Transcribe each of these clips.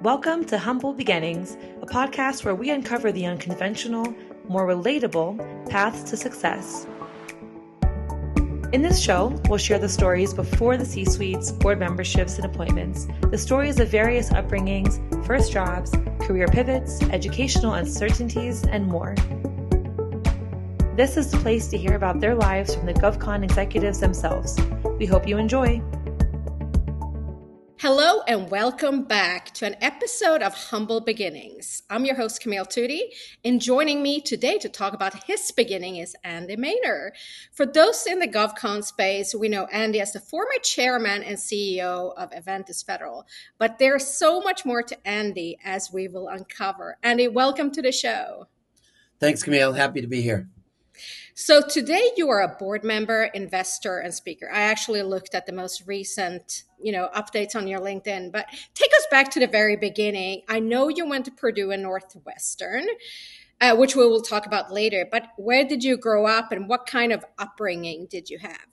Welcome to Humble Beginnings, a podcast where we uncover the unconventional, more relatable paths to success. In this show, we'll share the stories before the C-suites, board memberships, and appointments, the stories of various upbringings, first jobs, career pivots, educational uncertainties, and more. This is the place to hear about their lives from the GovCon executives themselves. We hope you enjoy. Hello and welcome back to an episode of Humble Beginnings. I'm your host, Camille Tootie, and joining me today to talk about his beginning is Andy Maynor. For those in the GovCon space, we know Andy as the former chairman and CEO of Avantus Federal, but there's so much more to Andy as we will uncover. Andy, welcome to the show. Thanks, Camille. Happy to be here. So today you are a board member, investor, and speaker. I actually looked at the most recent, updates on your LinkedIn, but take us back to the very beginning. I know you went to Purdue and Northwestern, which we will talk about later, but where did you grow up and what kind of upbringing did you have?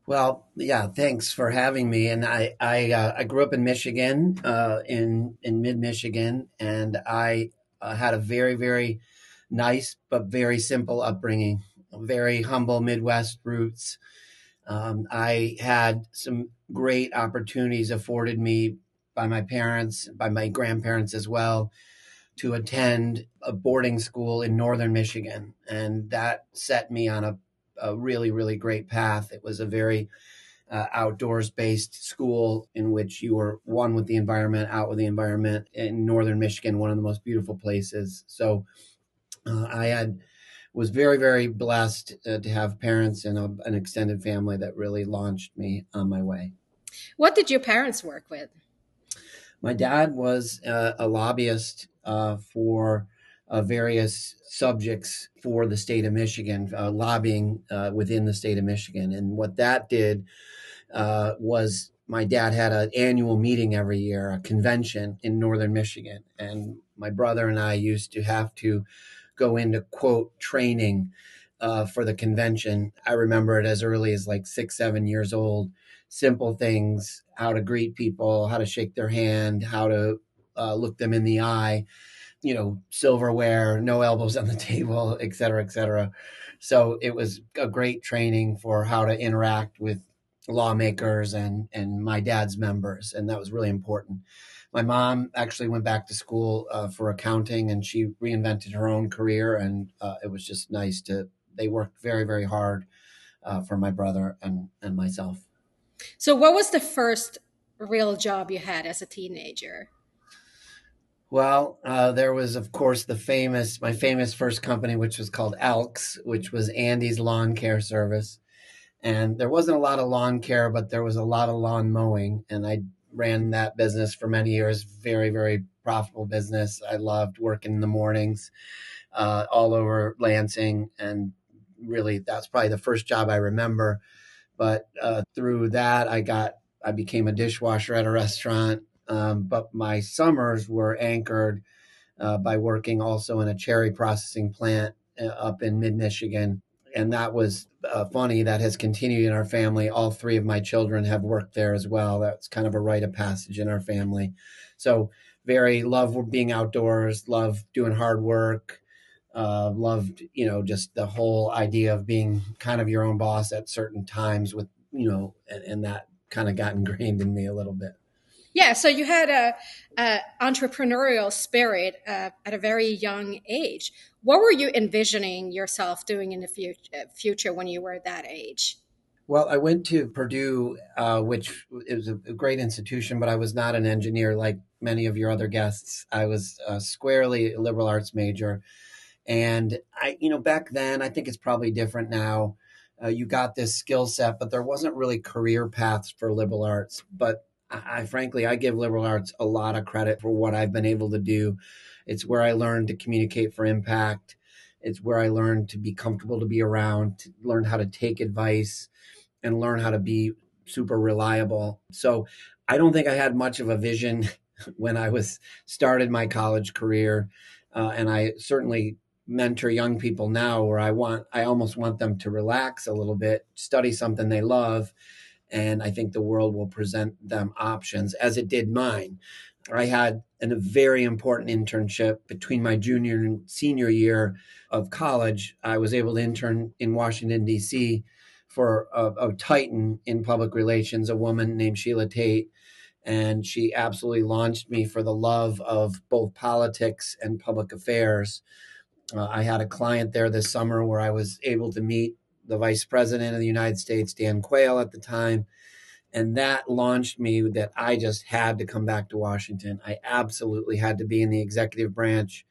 Well, yeah, thanks for having me. And I grew up in Michigan, in mid-Michigan, and I had a very, very nice but very simple upbringing. Very humble Midwest roots. I had some great opportunities afforded me by my parents, by my grandparents as well, to attend a boarding school in northern Michigan. And that set me on a really, really great path. It was a very outdoors-based school in which you were one with the environment, out with the environment. In northern Michigan, one of the most beautiful places. So was very, very blessed to have parents and an extended family that really launched me on my way. What did your parents work with? My dad was a lobbyist for various subjects for the state of Michigan, lobbying within the state of Michigan. And what that did was my dad had an annual meeting every year, a convention in northern Michigan. And my brother and I used to have to go into, quote, training for the convention. I remember it as early as like 6, 7 years old. Simple things, how to greet people, how to shake their hand, how to look them in the eye, silverware, no elbows on the table, et cetera, et cetera. So it was a great training for how to interact with lawmakers and my dad's members. And that was really important. My mom actually went back to school for accounting, and she reinvented her own career. And it was just nice they worked very, very hard for my brother and myself. So what was the first real job you had as a teenager? Well, there was, of course, my famous first company, which was called Elks, which was Andy's Lawn Care Service. And there wasn't a lot of lawn care, but there was a lot of lawn mowing. And I ran that business for many years. Very, very profitable business. I loved working in the mornings all over Lansing. And really, that's probably the first job I remember. But through that, I became a dishwasher at a restaurant. But my summers were anchored by working also in a cherry processing plant up in mid-Michigan. And that was funny. That has continued in our family. All 3 of my children have worked there as well. That's kind of a rite of passage in our family. So love being outdoors, love doing hard work, loved, just the whole idea of being kind of your own boss at certain times with, and that kind of got ingrained in me a little bit. Yeah, so you had a entrepreneurial spirit at a very young age. What were you envisioning yourself doing in the future when you were that age? Well, I went to Purdue, which is a great institution, but I was not an engineer like many of your other guests. I was squarely a liberal arts major. And back then, I think it's probably different now. You got this skill set, but there wasn't really career paths for liberal arts. But frankly, I give liberal arts a lot of credit for what I've been able to do. It's where I learned to communicate for impact. It's where I learned to be comfortable to be around, to learn how to take advice and learn how to be super reliable. So I don't think I had much of a vision when I started my college career. And I certainly mentor young people now where I almost want them to relax a little bit, study something they love. And I think the world will present them options, as it did mine. I had a very important internship between my junior and senior year of college. I was able to intern in Washington, D.C. for a titan in public relations, a woman named Sheila Tate. And she absolutely launched me for the love of both politics and public affairs. I had a client there this summer where I was able to meet the Vice President of the United States, Dan Quayle, at the time. And that launched me that I just had to come back to Washington. I absolutely had to be in the executive branch.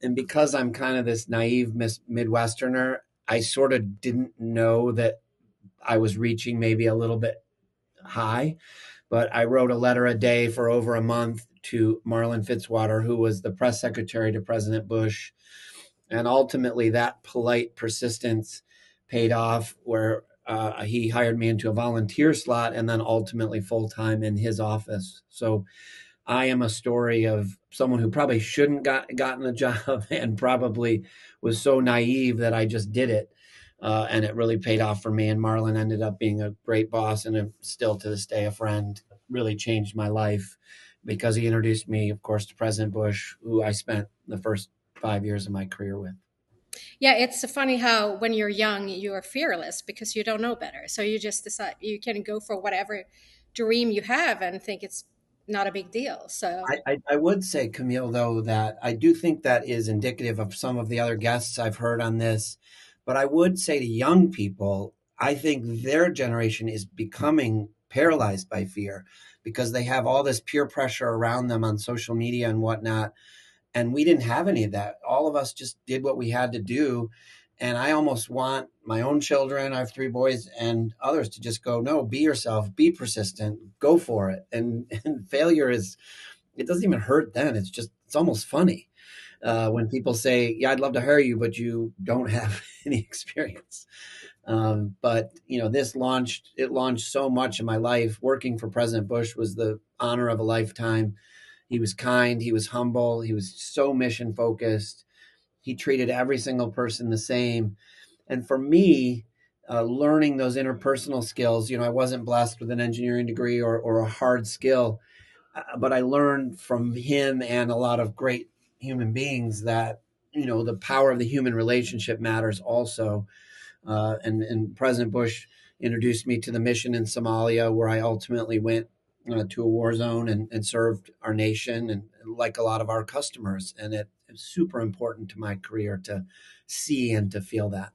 And because I'm kind of this naive Midwesterner, I sort of didn't know that I was reaching maybe a little bit high. But I wrote a letter a day for over a month to Marlin Fitzwater, who was the press secretary to President Bush. And ultimately, that polite persistence paid off where he hired me into a volunteer slot and then ultimately full time in his office. So I am a story of someone who probably shouldn't gotten a job and probably was so naive that I just did it. And it really paid off for me. And Marlon ended up being a great boss and still to this day a friend. Really changed my life because he introduced me, of course, to President Bush, who I spent the first 5 years of my career with. Yeah, it's funny how when you're young, you are fearless because you don't know better. So you just decide you can go for whatever dream you have and think it's not a big deal. So I would say, Camille, though, that I do think that is indicative of some of the other guests I've heard on this. But I would say to young people, I think their generation is becoming paralyzed by fear because they have all this peer pressure around them on social media and whatnot. And we didn't have any of that. All of us just did what we had to do. And I almost want my own children, I have 3 boys, and others to just go, no, be yourself, be persistent, go for it. And failure it doesn't even hurt then. It's almost funny when people say, yeah, I'd love to hire you, but you don't have any experience. But it launched so much in my life. Working for President Bush was the honor of a lifetime. He was kind, he was humble, he was so mission focused. He treated every single person the same. And for me, learning those interpersonal skills, I wasn't blessed with an engineering degree or a hard skill, but I learned from him and a lot of great human beings that, the power of the human relationship matters also. And President Bush introduced me to the mission in Somalia, where I ultimately went to a war zone and served our nation and like a lot of our customers. And it was super important to my career to see and to feel that.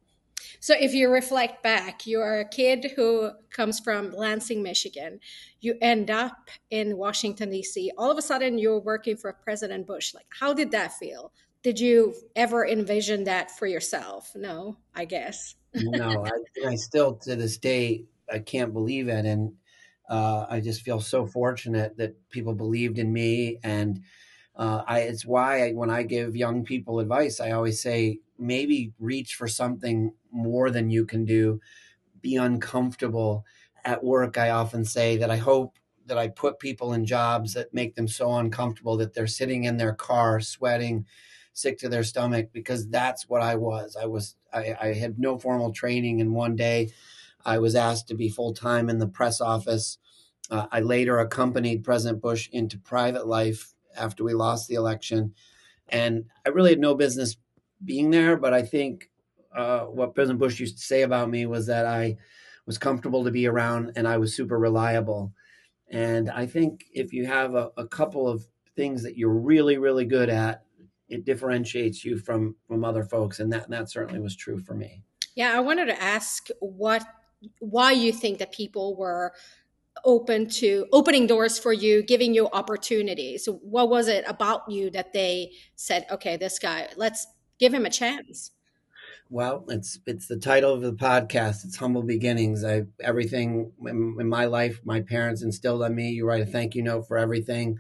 So if you reflect back, you're a kid who comes from Lansing, Michigan. You end up in Washington, D.C. All of a sudden, you're working for President Bush. Like, how did that feel? Did you ever envision that for yourself? No, I guess. No, I still to this day, I can't believe it. And I just feel so fortunate that people believed in me. And it's why when I give young people advice, I always say, maybe reach for something more than you can do. Be uncomfortable. At work, I often say that I hope that I put people in jobs that make them so uncomfortable that they're sitting in their car sweating, sick to their stomach, because that's what I was. I had no formal training, and one day I was asked to be full-time in the press office. I later accompanied President Bush into private life after we lost the election. And I really had no business being there, but I think what President Bush used to say about me was that I was comfortable to be around and I was super reliable. And I think if you have a couple of things that you're really, really good at, it differentiates you from other folks. And that certainly was true for me. Yeah, I wanted to ask why you think that people were open to opening doors for you, giving you opportunities. What was it about you that they said, okay, this guy, let's give him a chance? Well, it's the title of the podcast. It's Humble Beginnings. Everything in my life, my parents instilled on me. You write a thank you note for everything.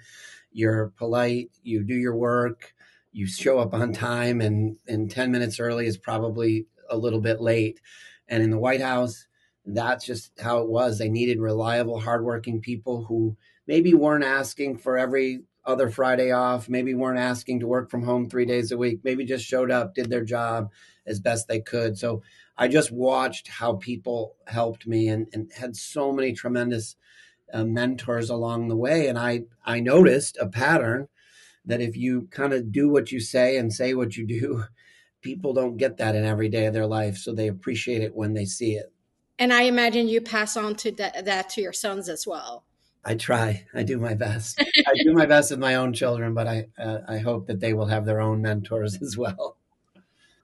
You're polite. You do your work. You show up on time, and 10 minutes early is probably a little bit late. And in the White House, that's just how it was. They needed reliable, hardworking people who maybe weren't asking for every other Friday off, maybe weren't asking to work from home 3 days a week, maybe just showed up, did their job as best they could. So I just watched how people helped me and had so many tremendous mentors along the way. And I noticed a pattern that if you kind of do what you say and say what you do, people don't get that in every day of their life. So they appreciate it when they see it. And I imagine you pass on to that to your sons as well. I try. I do my best. I do my best with my own children, but I hope that they will have their own mentors as well.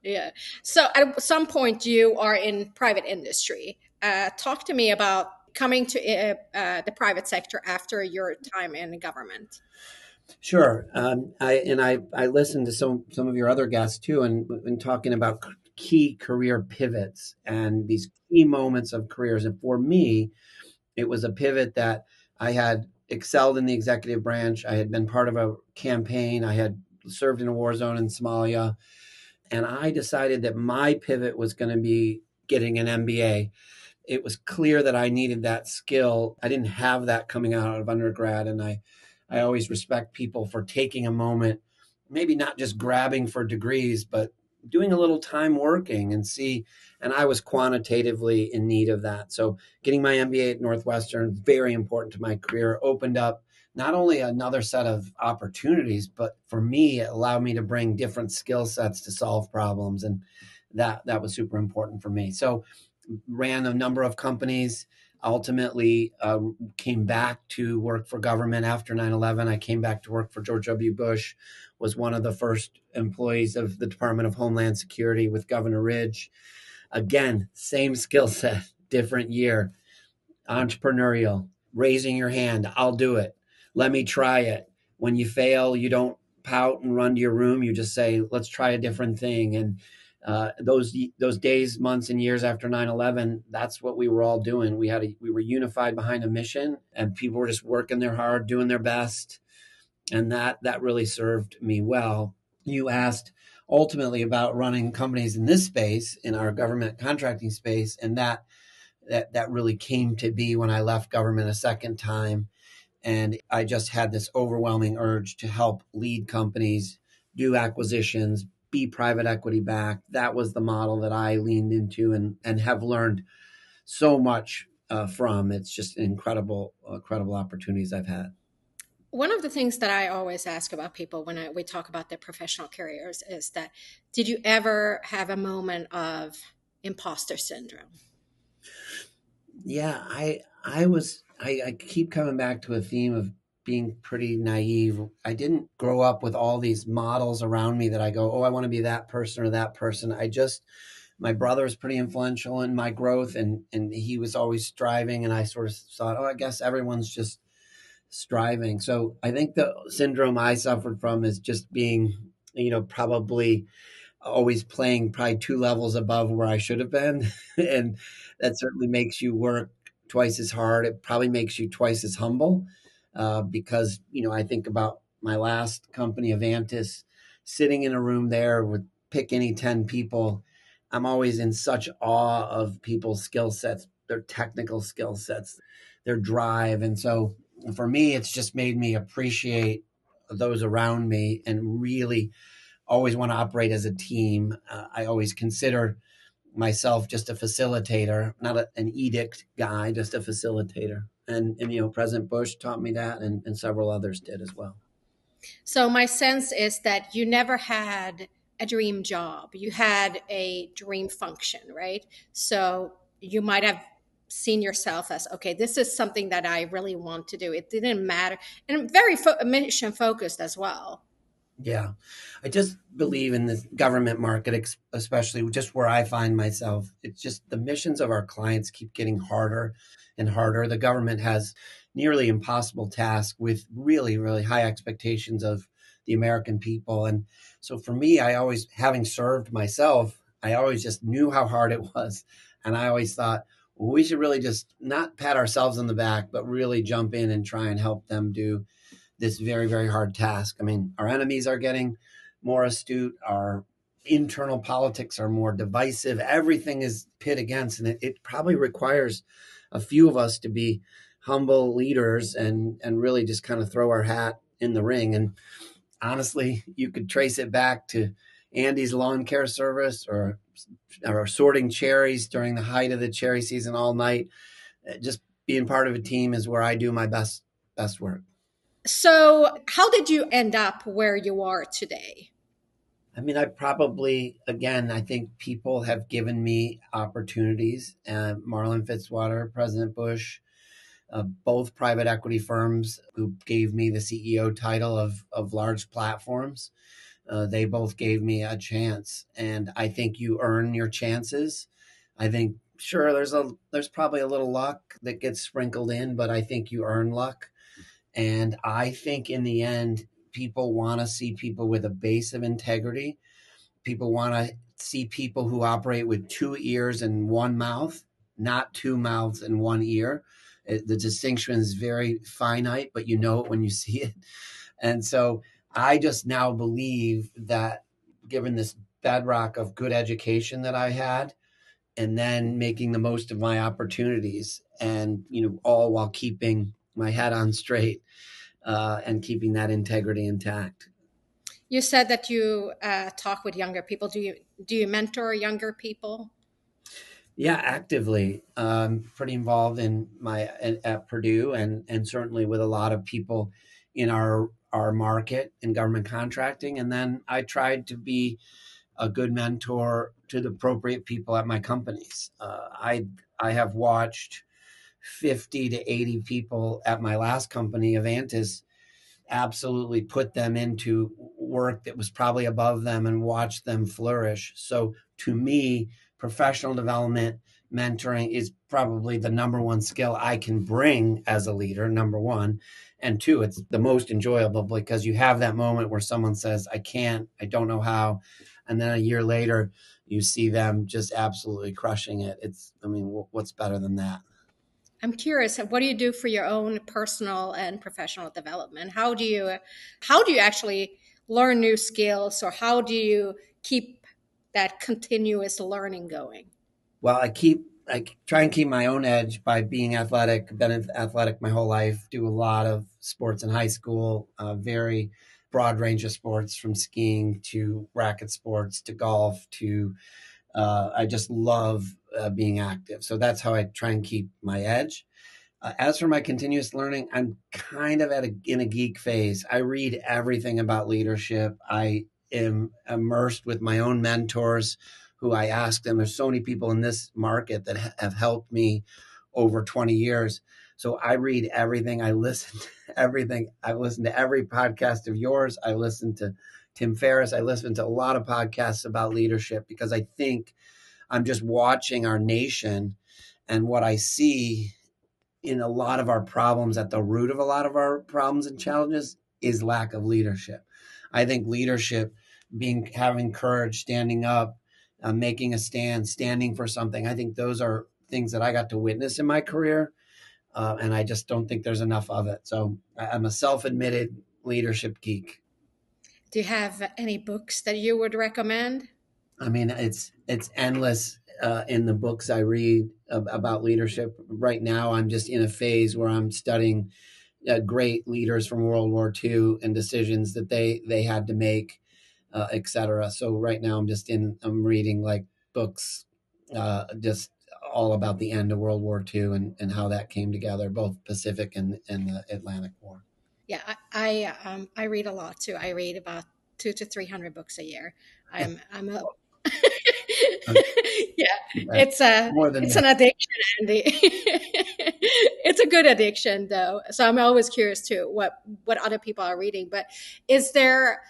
Yeah. So at some point, you are in private industry. Talk to me about coming to the private sector after your time in the government. Sure. I listened to some of your other guests too, and talking about key career pivots and these key moments of careers. And for me, it was a pivot that I had excelled in the executive branch. I had been part of a campaign. I had served in a war zone in Somalia. And I decided that my pivot was going to be getting an MBA. It was clear that I needed that skill. I didn't have that coming out of undergrad. And I always respect people for taking a moment, maybe not just grabbing for degrees, but doing a little time working and I was quantitatively in need of that. So getting my MBA at Northwestern, very important to my career, opened up not only another set of opportunities, but for me, it allowed me to bring different skill sets to solve problems. And that was super important for me. So ran a number of companies, ultimately came back to work for government after 9/11. I came back to work for George W. Bush, was one of the first employees of the Department of Homeland Security with Governor Ridge. Again, same skill set, different year, entrepreneurial, raising your hand, I'll do it. Let me try it. When you fail, you don't pout and run to your room. You just say, let's try a different thing. And those days, months, and years after 9/11, that's what we were all doing. We were unified behind a mission, and people were just working their hard, doing their best, and that really served me well. You asked ultimately about running companies in this space, in our government contracting space, and that really came to be when I left government a second time. And I just had this overwhelming urge to help lead companies, do acquisitions, be private equity backed. That was the model that I leaned into and have learned so much from. It's just incredible opportunities I've had. One of the things that I always ask about people when we talk about their professional careers is that, did you ever have a moment of imposter syndrome? Yeah, I keep coming back to a theme of being pretty naive. I didn't grow up with all these models around me that I go, oh, I want to be that person or that person. My brother is pretty influential in my growth, and he was always striving. And I sort of thought, oh, I guess everyone's just striving. So I think the syndrome I suffered from is just being, probably always playing probably 2 levels above where I should have been. And that certainly makes you work twice as hard. It probably makes you twice as humble because, I think about my last company, Avantus, sitting in a room there with pick any 10 people. I'm always in such awe of people's skill sets, their technical skill sets, their drive. And so for me, it's just made me appreciate those around me and really always want to operate as a team. I always consider myself just a facilitator, not an edict guy, just a facilitator. And President Bush taught me that, and several others did as well. So my sense is that you never had a dream job. You had a dream function, right? So you might have seen yourself as, okay, this is something that I really want to do. It didn't matter. And very mission focused as well. Yeah. I just believe in the government market, especially just where I find myself. It's just the missions of our clients keep getting harder and harder. The government has nearly impossible tasks with really, really high expectations of the American people. And so for me, having served myself, I always just knew how hard it was. And I always thought, well, we should really just not pat ourselves on the back, but really jump in and try and help them do this very, very hard task. I mean, our enemies are getting more astute. Our internal politics are more divisive. Everything is pit against, and it probably requires a few of us to be humble leaders and really just kind of throw our hat in the ring. And honestly, you could trace it back to Andy's lawn care service or sorting cherries during the height of the cherry season all night. Just being part of a team is where I do my best work. So how did you end up where you are today? I mean, I think people have given me opportunities. Marlin Fitzwater, President Bush, both private equity firms who gave me the CEO title of large platforms. They both gave me a chance, and I think you earn your chances. I think sure there's probably a little luck that gets sprinkled in, but I think you earn luck. And I think in the end, people want to see people with a base of integrity. People want to see people who operate with 2 ears and 1 mouth, not 2 mouths and 1 ear. The distinction is very finite, but you know it when you see it. And so I just now believe that given this bedrock of good education that I had, and then making the most of my opportunities, and all while keeping my head on straight and keeping that integrity intact. You said that you talk with younger people. Do you mentor younger people? Yeah, actively. Pretty involved at Purdue, and certainly with a lot of people in our market in government contracting. And then I tried to be a good mentor to the appropriate people at my companies. I have watched 50 to 80 people at my last company, Avantus, absolutely put them into work that was probably above them and watch them flourish. So to me, professional development, mentoring is probably the number one skill I can bring as a leader, number one. And two, it's the most enjoyable because you have that moment where someone says, I can't, I don't know how. And then a year later, you see them just absolutely crushing it. What's better than that? I'm curious, what do you do for your own personal and professional development? How do you actually learn new skills, or how do you keep that continuous learning going? Well, I try and keep my own edge by being athletic. Been athletic my whole life. Do a lot of sports in high school. Very broad range of sports, from skiing to racket sports to golf to. I just love being active. So that's how I try and keep my edge. As for my continuous learning, I'm kind of in a geek phase. I read everything about leadership. I am immersed with my own mentors who I ask them. There's so many people in this market that have helped me over 20 years. So I read everything. I listen to everything. I listen to every podcast of yours. I listen to Tim Ferriss. I listen to a lot of podcasts about leadership because I think I'm just watching our nation, and what I see in a lot of our problems, at the root of a lot of our problems and challenges, is lack of leadership. I think leadership, having courage, standing up, making a stand, standing for something, I think those are things that I got to witness in my career. And I just don't think there's enough of it. So I'm a self-admitted leadership geek. Do you have any books that you would recommend? I mean, it's endless in the books I read about leadership. Right now, I'm just in a phase where I'm studying great leaders from World War II and decisions that they had to make, et cetera. So right now, I'm reading like books just all about the end of World War II and how that came together, both Pacific and the Atlantic War. Yeah, I read a lot too. I read about 200 to 300 books a year. I'm a yeah, it's an addiction, Andy. It's a good addiction though. So I'm always curious too what other people are reading. But is there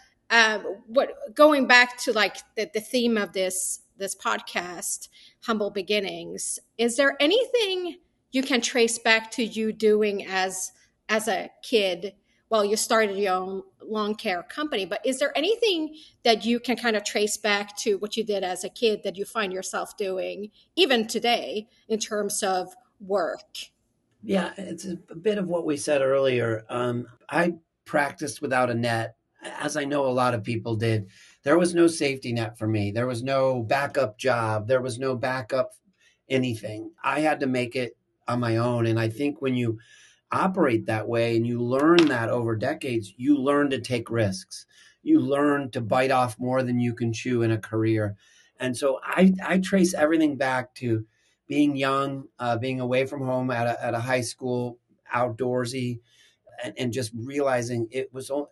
going back to like the theme of this podcast, Humble Beginnings, is there anything you can trace back to you doing as a kid? Well, you started your own lawn care company, but is there anything that you can kind of trace back to what you did as a kid that you find yourself doing even today in terms of work? Yeah, it's a bit of what we said earlier. I practiced without a net, as I know a lot of people did. There was no safety net for me. There was no backup job. There was no backup anything. I had to make it on my own. And I think when you operate that way and you learn that over decades, you learn to take risks. You learn to bite off more than you can chew in a career. And so I trace everything back to being young, being away from home at a high school, outdoorsy, and just realizing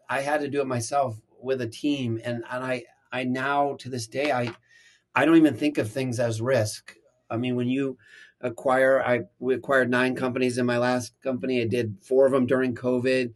I had to do it myself with a team. And I now to this day, I don't even think of things as risk. I mean, when you we acquired 9 companies in my last company. I did 4 of them during COVID,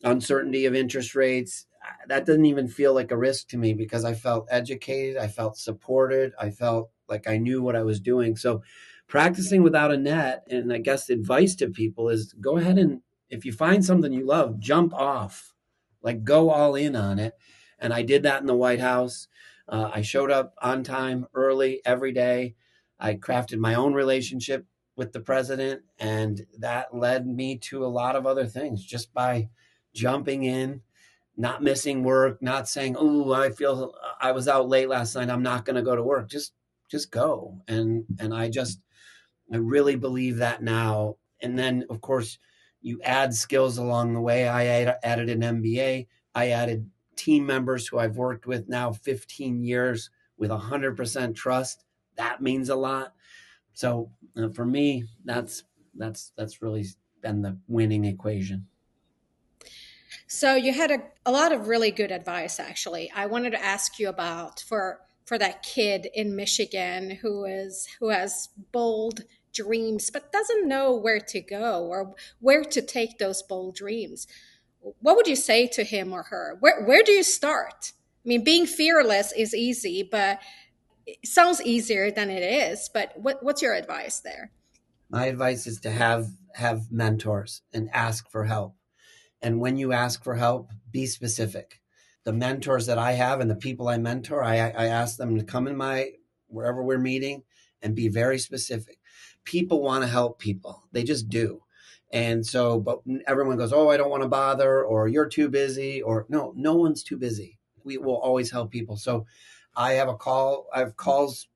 uncertainty of interest rates. That doesn't even feel like a risk to me because I felt educated. I felt supported. I felt like I knew what I was doing. So practicing without a net, and I guess advice to people is go ahead and if you find something you love, jump off, like go all in on it. And I did that in the White House. I showed up on time, early, every day. I crafted my own relationship with the president, and that led me to a lot of other things just by jumping in, not missing work, not saying, "Oh, I feel I was out late last night. I'm not going to go to work." Just go. And I really believe that now. And then, of course, you add skills along the way. Added an MBA. I added team members who I've worked with now 15 years with 100% trust. That means a lot. So for me, that's really been the winning equation. So you had a lot of really good advice, actually. I wanted to ask you about for that kid in Michigan who has bold dreams but doesn't know where to go or where to take those bold dreams. What would you say to him or her? Where do you start? I mean, being fearless is easy, but it sounds easier than it is. But what's your advice there? My advice is to have mentors and ask for help. And when you ask for help, be specific. The mentors that I have and the people I mentor, I ask them to come in wherever we're meeting and be very specific. People want to help people. They just do. And so, but everyone goes, "Oh, I don't want to bother," or "You're too busy," or no one's too busy. We will always help people. So I have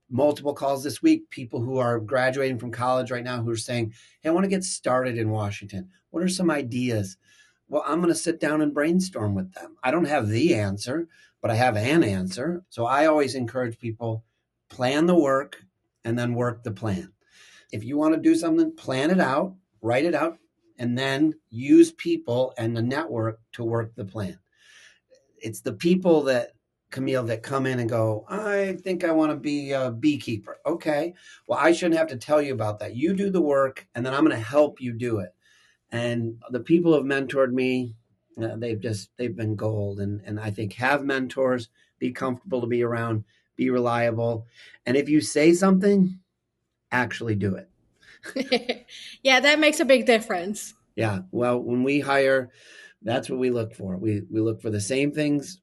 multiple calls this week, people who are graduating from college right now who are saying, "Hey, I want to get started in Washington. What are some ideas?" Well, I'm going to sit down and brainstorm with them. I don't have the answer, but I have an answer. So I always encourage people, plan the work and then work the plan. If you want to do something, plan it out, write it out, and then use people and the network to work the plan. It's the people Camille, that come in and go, "I think I want to be a beekeeper." Okay, well, I shouldn't have to tell you about that. You do the work, and then I'm going to help you do it. And the people who have mentored me, they've been gold. And I think have mentors, be comfortable to be around, be reliable. And if you say something, actually do it. Yeah, that makes a big difference. Yeah. Well, when we hire, that's what we look for. We look for the same things,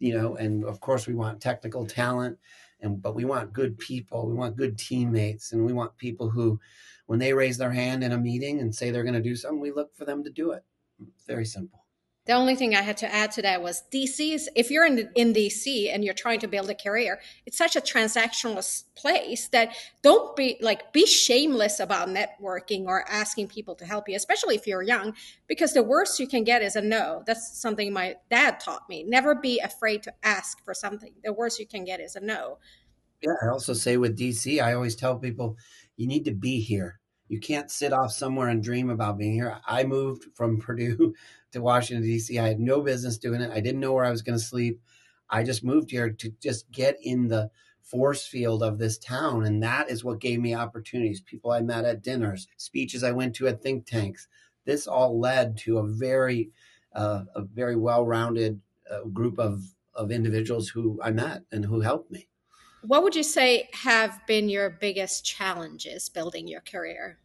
and of course we want technical talent, but we want good people. We want good teammates, and we want people who, when they raise their hand in a meeting and say they're going to do something, we look for them to do it. Very simple. The only thing I had to add to that was DC's. If you're in DC and you're trying to build a career, it's such a transactional place that be shameless about networking or asking people to help you, especially if you're young, because the worst you can get is a no. That's something my dad taught me. Never be afraid to ask for something. The worst you can get is a no. Yeah, I also say with DC, I always tell people, you need to be here. You can't sit off somewhere and dream about being here. I moved from Purdue to Washington, D.C. I had no business doing it. I didn't know where I was going to sleep. I just moved here to just get in the force field of this town. And that is what gave me opportunities. People I met at dinners, speeches I went to at think tanks. This all led to a very well-rounded group of individuals who I met and who helped me. What would you say have been your biggest challenges building your career?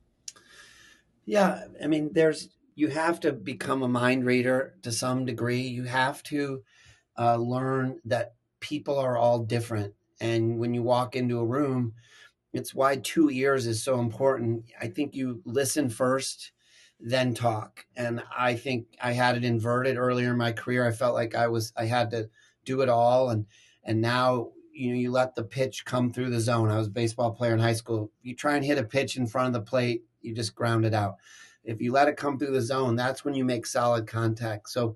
Yeah, I mean, you have to become a mind reader to some degree. You have to learn that people are all different. And when you walk into a room, it's why 2 ears is so important. I think you listen first, then talk. And I think I had it inverted earlier in my career. I felt like I had to do it all. And now, you let the pitch come through the zone. I was a baseball player in high school. You try and hit a pitch in front of the plate, you just ground it out. If you let it come through the zone, that's when you make solid contact. So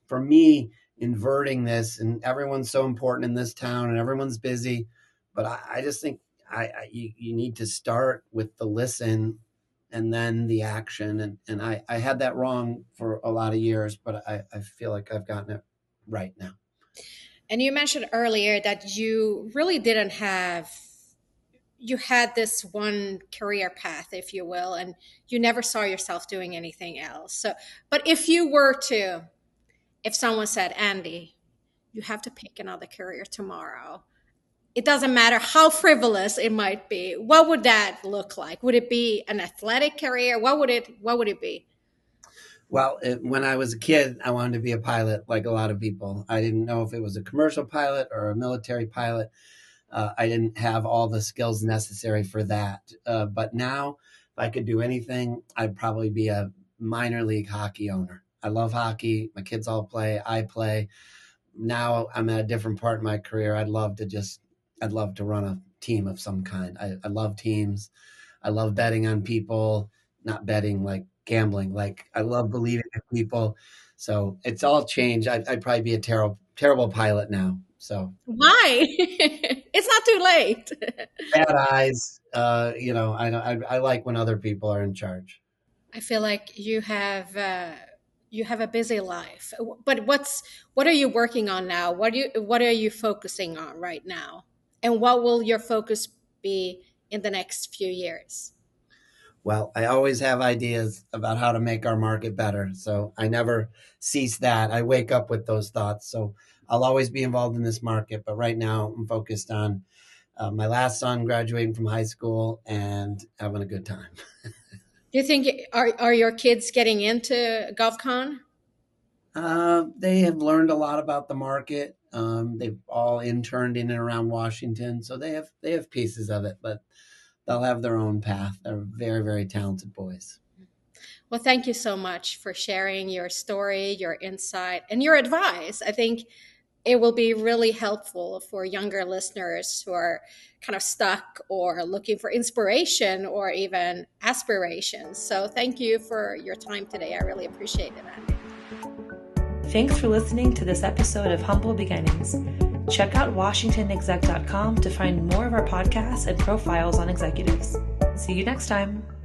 for me, inverting this, and everyone's so important in this town and everyone's busy, but I just think you need to start with the listen and then the action. And I had that wrong for a lot of years, but I feel like I've gotten it right now. And you mentioned earlier that you really didn't have, you had this one career path, if you will, and you never saw yourself doing anything else. So, but if someone said, Andy, you have to pick another career tomorrow, it doesn't matter how frivolous it might be, what would that look like? Would it be an athletic career? What would it be? Well, when I was a kid, I wanted to be a pilot like a lot of people. I didn't know if it was a commercial pilot or a military pilot. I didn't have all the skills necessary for that. But now, if I could do anything, I'd probably be a minor league hockey owner. I love hockey. My kids all play. I play. Now I'm at a different part in my career. I'd love to run a team of some kind. I love teams. I love betting on people, not betting like gambling. Like I love believing in people. So it's all changed. I'd probably be a terrible pilot now. So why? It's not too late. Bad eyes. I like when other people are in charge. I feel like you have a busy life. But what are you working on now? What are you focusing on right now? And what will your focus be in the next few years? Well, I always have ideas about how to make our market better. So I never cease that. I wake up with those thoughts. So I'll always be involved in this market. But right now I'm focused on my last son graduating from high school and having a good time. Do you think, are your kids getting into GovCon? They have learned a lot about the market. They've all interned in and around Washington. So they have pieces of it, but they'll have their own path. They're very, very talented boys. Well, thank you so much for sharing your story, your insight, and your advice. I think it will be really helpful for younger listeners who are kind of stuck or looking for inspiration or even aspirations. So thank you for your time today. I really appreciate it, Andy. Thanks for listening to this episode of Humble Beginnings. Check out WashingtonExec.com to find more of our podcasts and profiles on executives. See you next time.